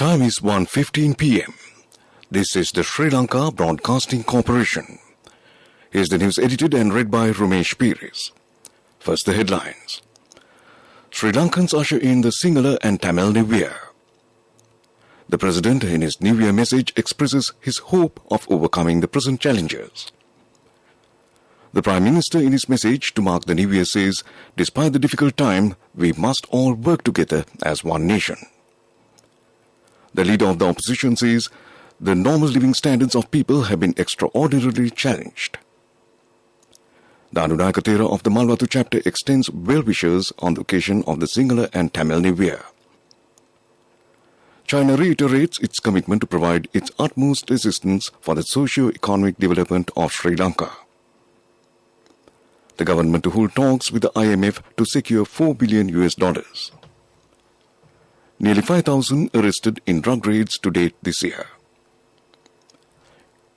time is 1:15 p.m. This is the Sri Lanka Broadcasting Corporation. Here's the news edited and read by Ramesh Pires. First, the headlines. Sri Lankans usher in the Sinhala and Tamil New Year. The President, in his New Year message, expresses his hope of overcoming the present challenges. The Prime Minister, in his message to mark the New Year, says, despite the difficult time, we must all work together as one nation. The leader of the opposition says, the normal living standards of people have been extraordinarily challenged. The Anunayakatera of the Malwatu chapter extends well wishes on the occasion of the Sinhala and Tamil New Year. China reiterates its commitment to provide its utmost assistance for the socio-economic development of Sri Lanka. The government to hold talks with the IMF to secure $4 billion. Nearly 5,000 arrested in drug raids to date this year.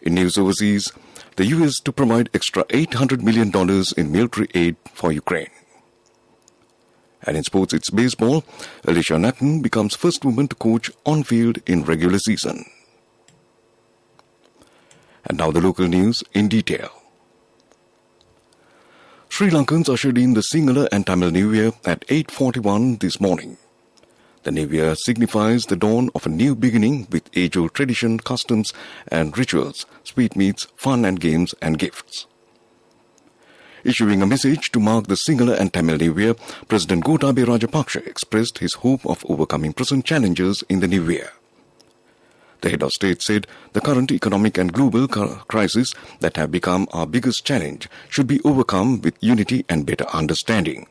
In news overseas, the US to provide extra $800 million in military aid for Ukraine. And in sports, it's baseball. Alicia Natton becomes first woman to coach on-field in regular season. And now the local news in detail. Sri Lankans ushered in the Sinhala and Tamil New Year at 8:41 this morning. The New Year signifies the dawn of a new beginning with age-old tradition, customs and rituals, sweetmeats, fun and games and gifts. Issuing a message to mark the Sinhala and Tamil New Year, President Gotabaya Rajapaksa expressed his hope of overcoming present challenges in the New Year. The head of state said the current economic and global crises that have become our biggest challenge should be overcome with unity and better understanding.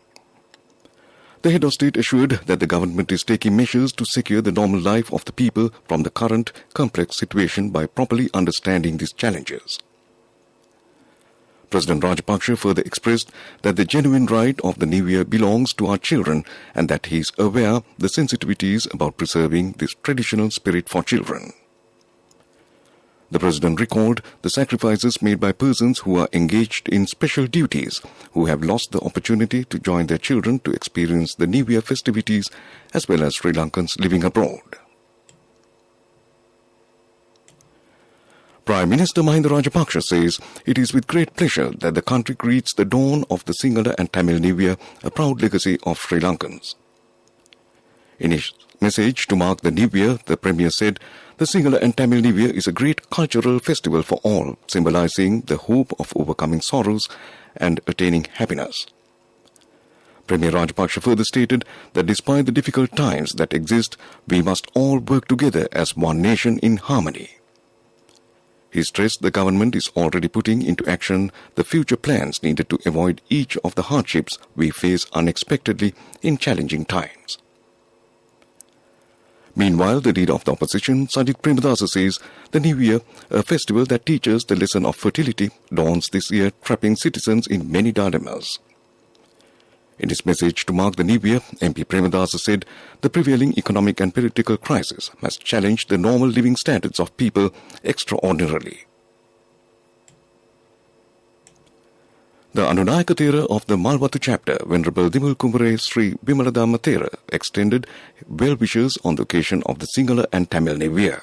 The head of state assured that the government is taking measures to secure the normal life of the people from the current complex situation by properly understanding these challenges. President Rajapaksa further expressed that the genuine right of the New Year belongs to our children and that he is aware the sensitivities about preserving this traditional spirit for children. The President recalled the sacrifices made by persons who are engaged in special duties, who have lost the opportunity to join their children to experience the New Year festivities, as well as Sri Lankans living abroad. Prime Minister Mahinda Rajapaksa says it is with great pleasure that the country greets the dawn of the Sinhala and Tamil New Year, a proud legacy of Sri Lankans. In his message to mark the New Year, the Premier said, the Sinhala and Tamil New Year is a great cultural festival for all, symbolizing the hope of overcoming sorrows and attaining happiness. Premier Rajapaksa further stated that despite the difficult times that exist, we must all work together as one nation in harmony. He stressed the government is already putting into action the future plans needed to avoid each of the hardships we face unexpectedly in challenging times. Meanwhile, the leader of the opposition, Sajith Premadasa, says the New Year, a festival that teaches the lesson of fertility, dawns this year, trapping citizens in many dilemmas. In his message to mark the New Year, MP Premadasa said the prevailing economic and political crisis has challenged the normal living standards of people extraordinarily. The Anunayakatera of the Malwatu chapter, Venerable Dimul Kumbare Sri Bimaladama Thera, extended well wishes on the occasion of the Sinhala and Tamil New Year.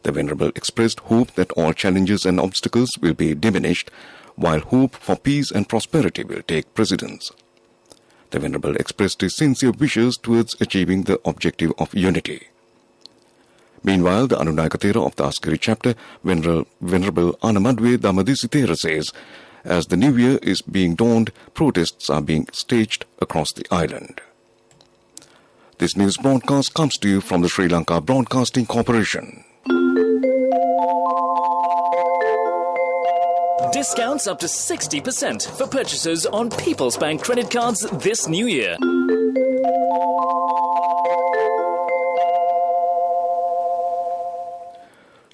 The Venerable expressed hope that all challenges and obstacles will be diminished, while hope for peace and prosperity will take precedence. The Venerable expressed his sincere wishes towards achieving the objective of unity. Meanwhile, the Anunayakatera of the Askari chapter, Venerable Anamadwe Damadisithera says, as the New Year is being dawned, protests are being staged across the island. This news broadcast comes to you from the Sri Lanka Broadcasting Corporation. Discounts up to 60% for purchases on People's Bank credit cards this New Year.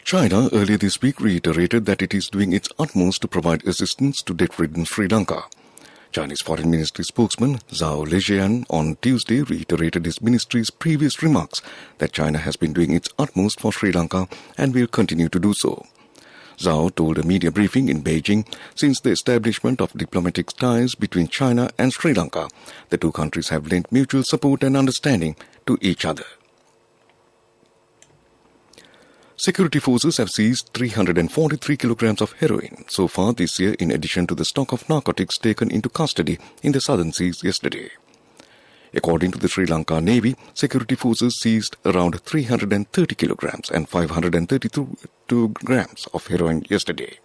China earlier this week reiterated that it is doing its utmost to provide assistance to debt-ridden Sri Lanka. Chinese Foreign Ministry spokesman Zhao Lijian on Tuesday reiterated his ministry's previous remarks that China has been doing its utmost for Sri Lanka and will continue to do so. Zhao told a media briefing in Beijing, since the establishment of diplomatic ties between China and Sri Lanka, the two countries have lent mutual support and understanding to each other. Security forces have seized 343 kilograms of heroin so far this year, in addition to the stock of narcotics taken into custody in the southern seas yesterday. According to the Sri Lanka Navy, security forces seized around 330 kilograms and 532 grams of heroin yesterday.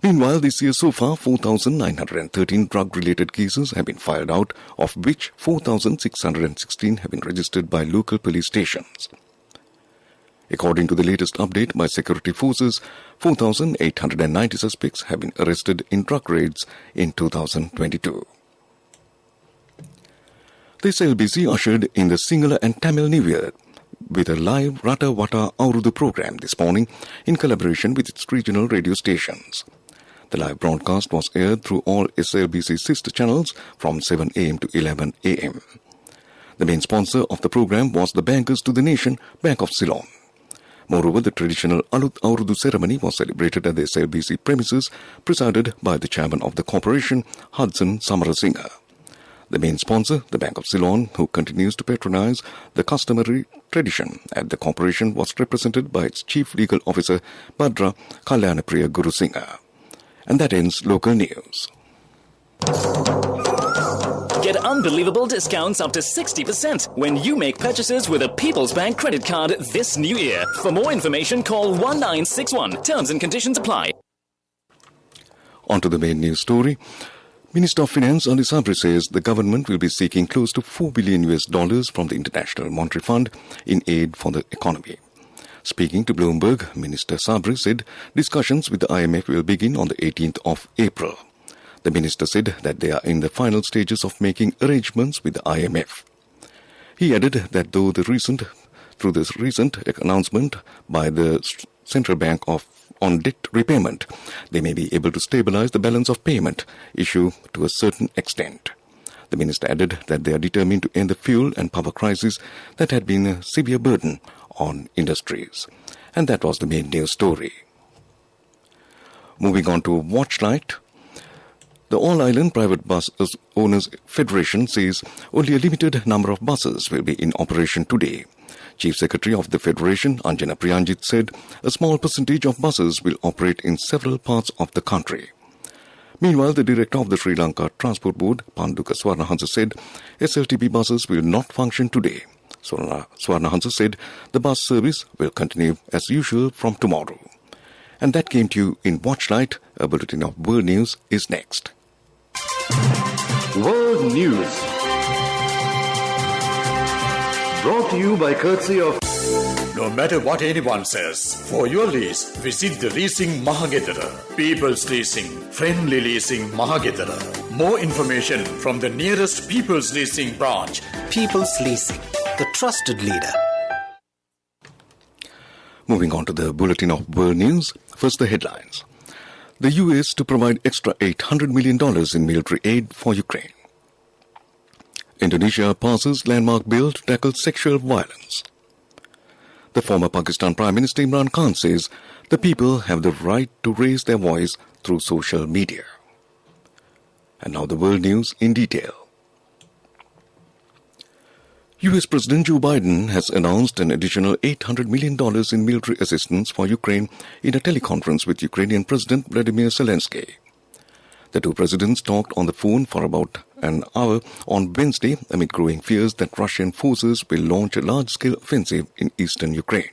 Meanwhile, this year so far, 4,913 drug-related cases have been filed out, of which 4,616 have been registered by local police stations. According to the latest update by security forces, 4,890 suspects have been arrested in drug raids in 2022. The SLBC ushered in the Sinhala and Tamil New Year with a live Rata Wata Aurudu program this morning in collaboration with its regional radio stations. The live broadcast was aired through all SLBC sister channels from 7 a.m. to 11 a.m. The main sponsor of the program was the Bankers to the Nation, Bank of Ceylon. Moreover, the traditional Alut Aurudu ceremony was celebrated at the SLBC premises, presided by the chairman of the corporation, Hudson Samarasinghe. The main sponsor, the Bank of Ceylon, who continues to patronize the customary tradition at the corporation, was represented by its Chief Legal Officer, Bhadra Kalyanapriya Gurusinghe. And that ends local news. Get unbelievable discounts up to 60% when you make purchases with a People's Bank credit card this new year. For more information, call 1961. Terms and conditions apply. On to the main news story. Minister of Finance Ali Sabri says the government will be seeking close to $4 billion from the International Monetary Fund in aid for the economy. Speaking to Bloomberg, Minister Sabri said discussions with the IMF will begin on the 18th of April. The minister said that they are in the final stages of making arrangements with the IMF. He added that through this recent announcement by the Central Bank on debt repayment, they may be able to stabilize the balance of payment issue to a certain extent. The minister added that they are determined to end the fuel and power crisis that had been a severe burden on industries. And that was the main news story. Moving on to Watchlight. The All-Island Private Bus Owners Federation says only a limited number of buses will be in operation today. Chief Secretary of the Federation, Anjana Priyanjit, said a small percentage of buses will operate in several parts of the country. Meanwhile, the director of the Sri Lanka Transport Board, Panduka Swarnahansa, said SLTP buses will not function today. Swarnahansa said the bus service will continue as usual from tomorrow. And that came to you in Watchlight. A bulletin of world news is next. World News, brought to you by courtesy of... No matter what anyone says, for your lease, visit the Leasing Mahagedara. People's Leasing, friendly leasing Mahagedara. More information from the nearest People's Leasing branch. People's Leasing, the trusted leader. Moving on to the bulletin of world news. First, the headlines. The US to provide extra $800 million in military aid for Ukraine. Indonesia passes landmark bill to tackle sexual violence. The former Pakistan Prime Minister Imran Khan says the people have the right to raise their voice through social media. And now the world news in detail. US President Joe Biden has announced an additional $800 million in military assistance for Ukraine in a teleconference with Ukrainian President Vladimir Zelensky. The two presidents talked on the phone for about an hour on Wednesday amid growing fears that Russian forces will launch a large-scale offensive in eastern Ukraine.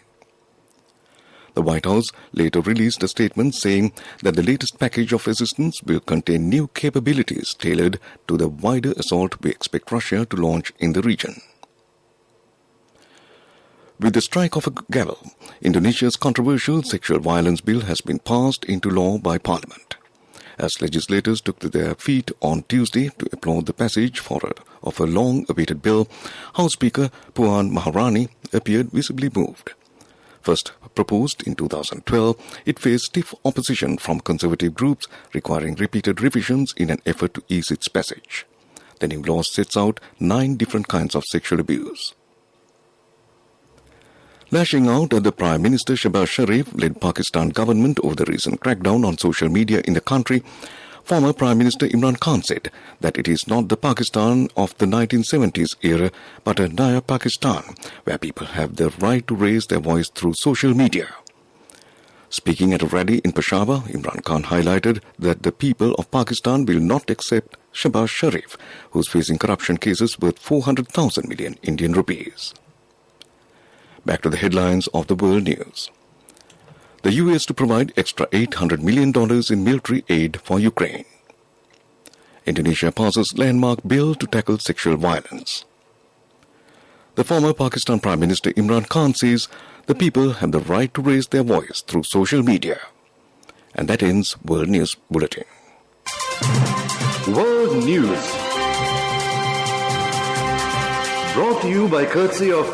The White House later released a statement saying that the latest package of assistance will contain new capabilities tailored to the wider assault we expect Russia to launch in the region. With the strike of a gavel, Indonesia's controversial sexual violence bill has been passed into law by Parliament. As legislators took to their feet on Tuesday to applaud the passage of a long-awaited bill, House Speaker Puan Maharani appeared visibly moved. First proposed in 2012, it faced stiff opposition from conservative groups requiring repeated revisions in an effort to ease its passage. The new law sets out 9 different kinds of sexual abuse. Lashing out at the Prime Minister Shehbaz Sharif-led Pakistan government over the recent crackdown on social media in the country, Former Prime Minister Imran Khan said that it is not the Pakistan of the 1970s era, but a Naya Pakistan, where people have the right to raise their voice through social media. Speaking at a rally in Peshawar, Imran Khan highlighted that the people of Pakistan will not accept Shahbaz Sharif, who is facing corruption cases worth 400,000 million Indian rupees. Back to the headlines of the world news. The US to provide extra $800 million in military aid for Ukraine. Indonesia passes landmark bill to tackle sexual violence. The former Pakistan Prime Minister Imran Khan says the people have the right to raise their voice through social media. And that ends World News Bulletin. World News. Brought to you by courtesy of...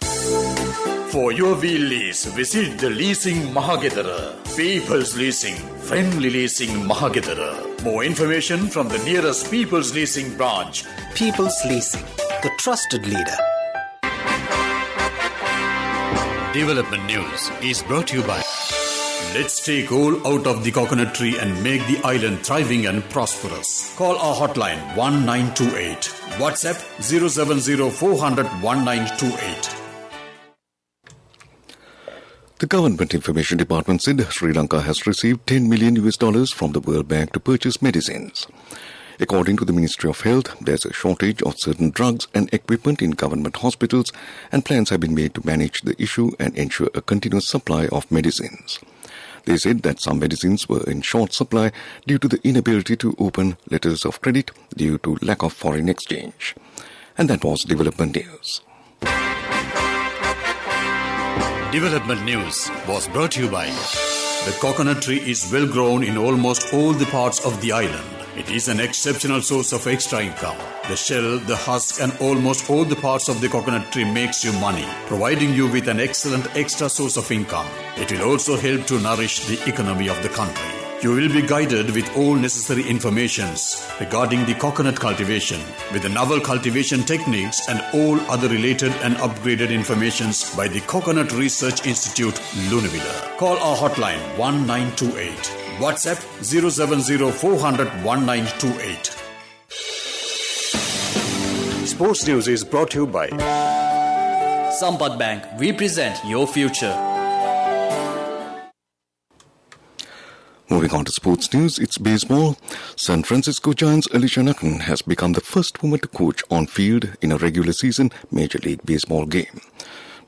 For your wheel lease, visit the Leasing Mahagedara. People's Leasing, friendly leasing Mahagedara. More information from the nearest People's Leasing branch. People's Leasing, the trusted leader. Development News is brought to you by... Let's take all out of the coconut tree and make the island thriving and prosperous. Call our hotline 1928. WhatsApp 070 400 1928. The Government Information Department said Sri Lanka has received $10 million from the World Bank to purchase medicines. According to the Ministry of Health, there's a shortage of certain drugs and equipment in government hospitals, and plans have been made to manage the issue and ensure a continuous supply of medicines. They said that some medicines were in short supply due to the inability to open letters of credit due to lack of foreign exchange. And that was Development News. Development News was brought to you by... The coconut tree is well grown in almost all the parts of the island. It is an exceptional source of extra income. The shell, the husk and almost all the parts of the coconut tree makes you money, providing you with an excellent extra source of income. It will also help to nourish the economy of the country. You will be guided with all necessary informations regarding the coconut cultivation, with the novel cultivation techniques and all other related and upgraded informations by the Coconut Research Institute, Lunavilla. Call our hotline 1928. WhatsApp 070 400 1928. Sports News is brought to you by Sampath Bank. We present your future. Moving on to sports news, it's baseball. San Francisco Giants' Alicia Nutten has become the first woman to coach on field in a regular season Major League Baseball game.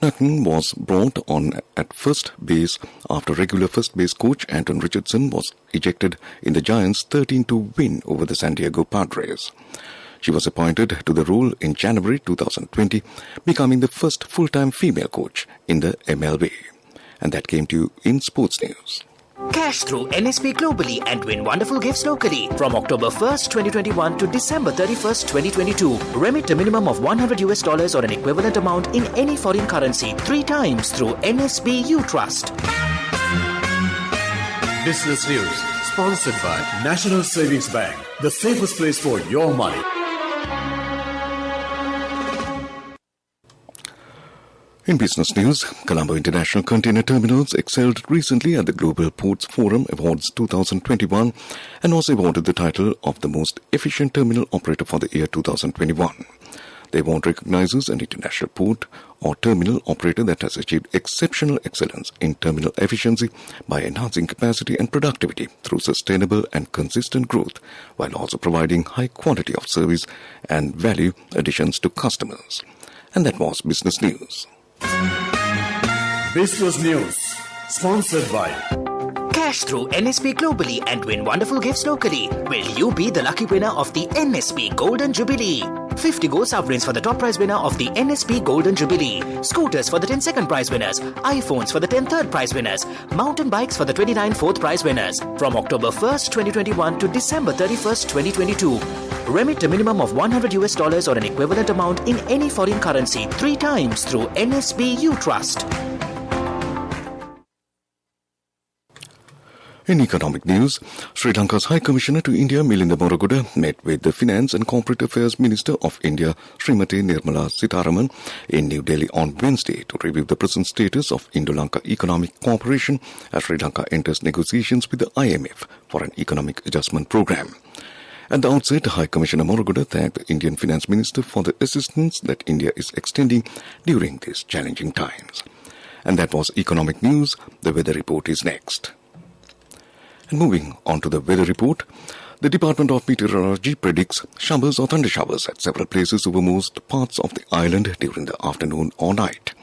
Nutten was brought on at first base after regular first base coach Anton Richardson was ejected in the Giants' 13-2 win over the San Diego Padres. She was appointed to the role in January 2020, becoming the first full-time female coach in the MLB. And that came to you in sports news. Cash through NSP globally and win wonderful gifts locally. From October 1st, 2021 to December 31st, 2022. Remit a minimum of $100 or an equivalent amount in any foreign currency 3 times through NSB U Trust. Business News, sponsored by National Savings Bank, the safest place for your money. In business news, Colombo International Container Terminals excelled recently at the Global Ports Forum Awards 2021 and was awarded the title of the most efficient terminal operator for the year 2021. The award recognizes an international port or terminal operator that has achieved exceptional excellence in terminal efficiency by enhancing capacity and productivity through sustainable and consistent growth, while also providing high quality of service and value additions to customers. And that was business news. Business News, sponsored by Cash through NSP globally and win wonderful gifts locally. Will you be the lucky winner of the NSP Golden Jubilee? 50 gold sovereigns for the top prize winner of the NSP Golden Jubilee. Scooters for the 10 second prize winners. iPhones for the 10 third prize winners. Mountain bikes for the 29 fourth prize winners. From October 1st, 2021 to December 31st, 2022. Remit a minimum of $100 or an equivalent amount in any foreign currency 3 times through NSB U Trust. In economic news, Sri Lanka's High Commissioner to India, Milinda Moragoda, met with the Finance and Corporate Affairs Minister of India, Srimati Nirmala Sitharaman, in New Delhi on Wednesday to review the present status of Indo-Lanka economic cooperation as Sri Lanka enters negotiations with the IMF for an economic adjustment program. At the outset, High Commissioner Moraghoda thanked the Indian Finance Minister for the assistance that India is extending during these challenging times. And that was economic news. The weather report is next. And moving on to the weather report, the Department of Meteorology predicts showers or thunder showers at several places over most parts of the island during the afternoon or night.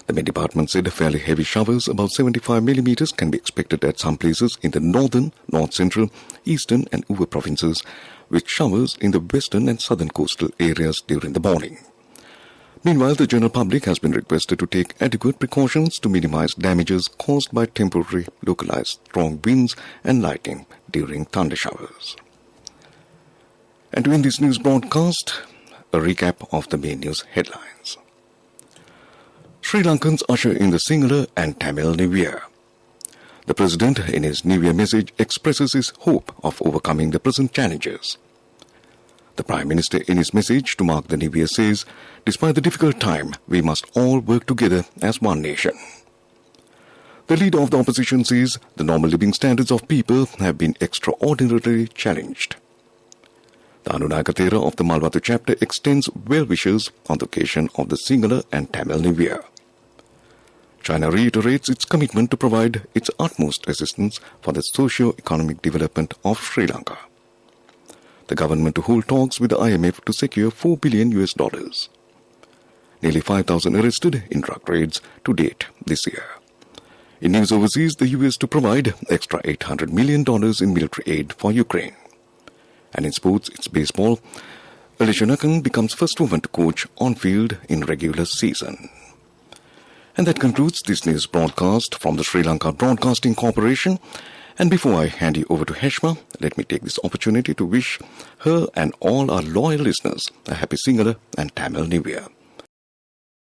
The Met Department said fairly heavy showers, about 75 millimeters, can be expected at some places in the northern, north-central, eastern and Uva provinces, with showers in the western and southern coastal areas during the morning. Meanwhile, the general public has been requested to take adequate precautions to minimize damages caused by temporary localized strong winds and lightning during thunder showers. And to end this news broadcast, a recap of the main news headlines. Sri Lankans usher in the Sinhala and Tamil New Year. The President, in his New Year message, expresses his hope of overcoming the present challenges. The Prime Minister, in his message to mark the New Year, says, despite the difficult time, we must all work together as one nation. The leader of the opposition says the normal living standards of people have been extraordinarily challenged. The Anunagathera of the Malwatu chapter extends well wishes on the occasion of the Sinhala and Tamil New Year. China reiterates its commitment to provide its utmost assistance for the socio-economic development of Sri Lanka. The government to hold talks with the IMF to secure $4 billion. Nearly 5,000 arrested in drug raids to date this year. In news overseas, the US to provide extra $800 million in military aid for Ukraine. And in sports, it's baseball. Alicia Nakan becomes first woman to coach on field in regular season. And that concludes this news broadcast from the Sri Lanka Broadcasting Corporation. And before I hand you over to Heshma, let me take this opportunity to wish her and all our loyal listeners a happy Sinhala and Tamil New Year.